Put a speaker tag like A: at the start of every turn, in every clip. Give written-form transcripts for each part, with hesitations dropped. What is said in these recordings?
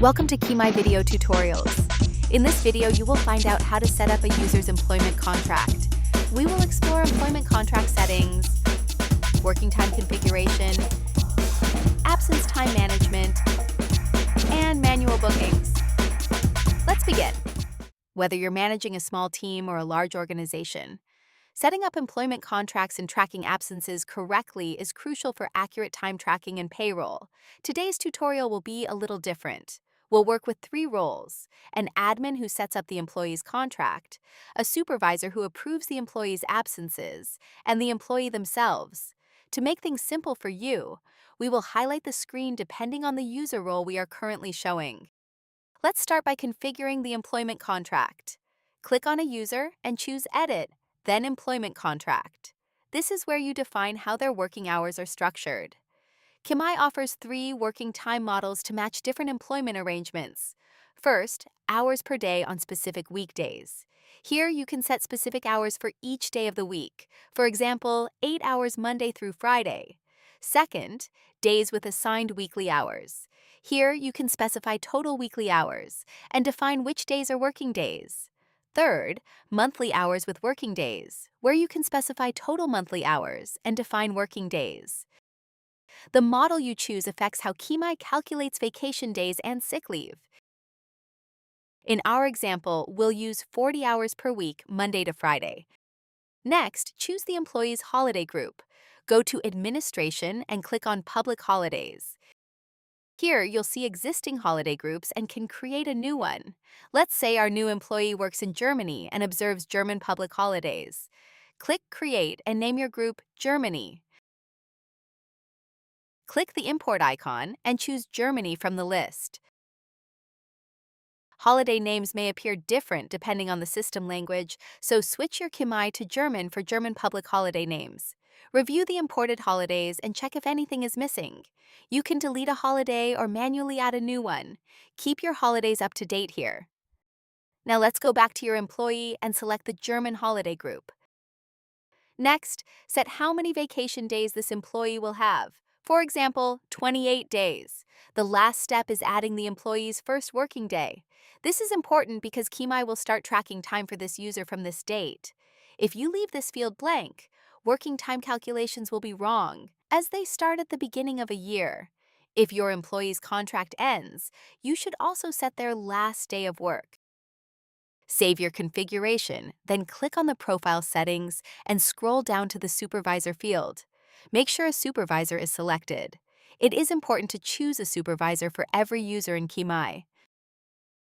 A: Welcome to Kimai Video Tutorials. In this video, you will find out how to set up a user's employment contract. We will explore employment contract settings, working time configuration, absence time management, and manual bookings. Let's begin. Whether you're managing a small team or a large organization, setting up employment contracts and tracking absences correctly is crucial for accurate time tracking and payroll. Today's tutorial will be a little different. We'll work with 3 roles: an admin who sets up the employee's contract, a supervisor who approves the employee's absences, and the employee themselves. To make things simple for you, we will highlight the screen depending on the user role we are currently showing. Let's start by configuring the employment contract. Click on a user and choose Edit, then Employment Contract. This is where you define how their working hours are structured. Kimai offers 3 working time models to match different employment arrangements. First, hours per day on specific weekdays. Here you can set specific hours for each day of the week. For example, 8 hours Monday through Friday. Second, days with assigned weekly hours. Here you can specify total weekly hours and define which days are working days. Third, monthly hours with working days, where you can specify total monthly hours and define working days. The model you choose affects how Kimai calculates vacation days and sick leave. In our example, we'll use 40 hours per week, Monday to Friday. Next, choose the employee's holiday group. Go to Administration and click on Public Holidays. Here, you'll see existing holiday groups and can create a new one. Let's say our new employee works in Germany and observes German public holidays. Click Create and name your group Germany. Click the import icon and choose Germany from the list. Holiday names may appear different depending on the system language, so switch your Kimai to German for German public holiday names. Review the imported holidays and check if anything is missing. You can delete a holiday or manually add a new one. Keep your holidays up to date here. Now let's go back to your employee and select the German holiday group. Next, set how many vacation days this employee will have. For example, 28 days. The last step is adding the employee's first working day. This is important because Kimai will start tracking time for this user from this date. If you leave this field blank, working time calculations will be wrong, as they start at the beginning of a year. If your employee's contract ends, you should also set their last day of work. Save your configuration, then click on the profile settings and scroll down to the supervisor field. Make sure a supervisor is selected. It is important to choose a supervisor for every user in Kimai.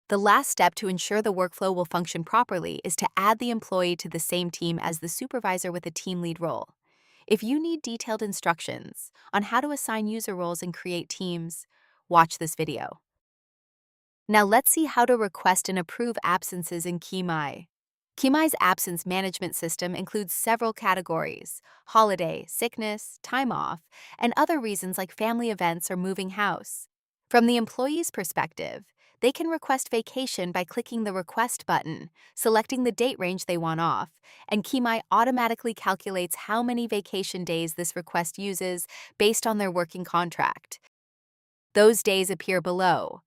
A: The last step to ensure the workflow will function properly is to add the employee to the same team as the supervisor with a team lead role. If you need detailed instructions on how to assign user roles and create teams, watch this video. Now let's see how to request and approve absences in Kimai. Kimai's absence management system includes several categories: holiday, sickness, time off, and other reasons like family events or moving house. From the employee's perspective, they can request vacation by clicking the Request button, selecting the date range they want off, and Kimai automatically calculates how many vacation days this request uses based on their working contract. Those days appear below.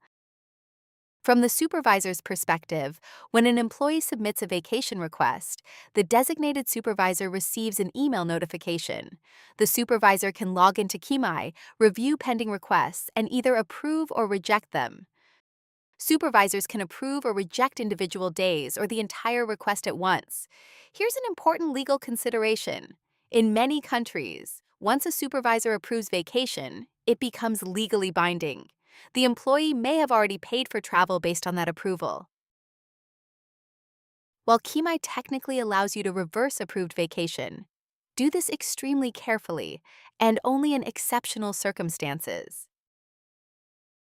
A: From the supervisor's perspective, when an employee submits a vacation request, the designated supervisor receives an email notification. The supervisor can log into Kimai, review pending requests, and either approve or reject them. Supervisors can approve or reject individual days or the entire request at once. Here's an important legal consideration. In many countries, once a supervisor approves vacation, it becomes legally binding. The employee may have already paid for travel based on that approval. While Kimai technically allows you to reverse approved vacation, do this extremely carefully and only in exceptional circumstances.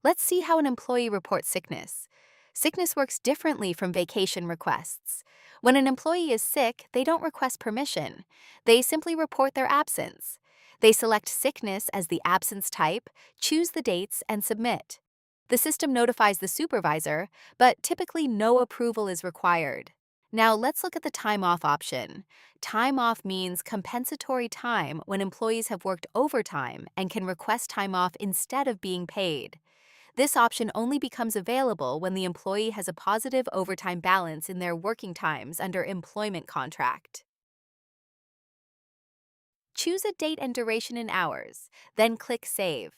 A: Let's see how an employee reports sickness. Sickness works differently from vacation requests. When an employee is sick, they don't request permission. They simply report their absence. They select sickness as the absence type, choose the dates, and submit. The system notifies the supervisor, but typically no approval is required. Now let's look at the time off option. Time off means compensatory time when employees have worked overtime and can request time off instead of being paid. This option only becomes available when the employee has a positive overtime balance in their working times under employment contract. Choose a date and duration in hours, then click Save.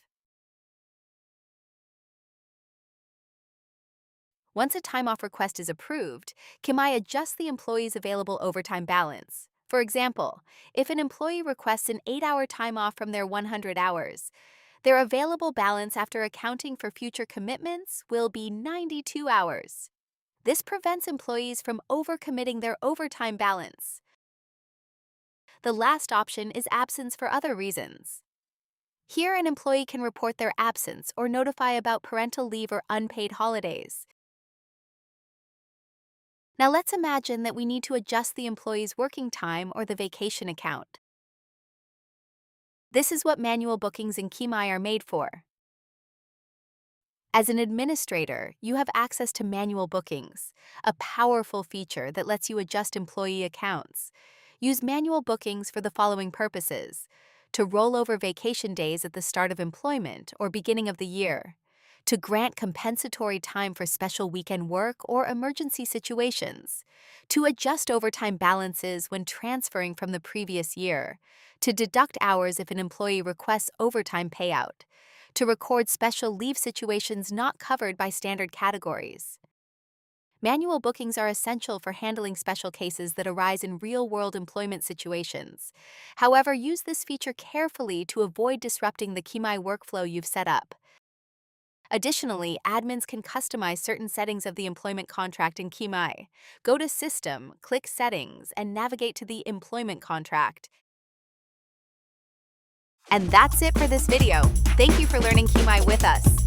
A: Once a time-off request is approved, Kimai adjusts the employee's available overtime balance. For example, if an employee requests an 8-hour time off from their 100 hours, their available balance after accounting for future commitments will be 92 hours. This prevents employees from overcommitting their overtime balance. The last option is absence for other reasons. Here, an employee can report their absence or notify about parental leave or unpaid holidays. Now let's imagine that we need to adjust the employee's working time or the vacation account. This is what manual bookings in Kimai are made for. As an administrator, you have access to manual bookings, a powerful feature that lets you adjust employee accounts. Use manual bookings for the following purposes: to roll over vacation days at the start of employment or beginning of the year, to grant compensatory time for special weekend work or emergency situations, to adjust overtime balances when transferring from the previous year, to deduct hours if an employee requests overtime payout, to record special leave situations not covered by standard categories. Manual bookings are essential for handling special cases that arise in real-world employment situations. However, use this feature carefully to avoid disrupting the Kimai workflow you've set up. Additionally, admins can customize certain settings of the employment contract in Kimai. Go to System, click Settings, and navigate to the Employment Contract. And that's it for this video. Thank you for learning Kimai with us.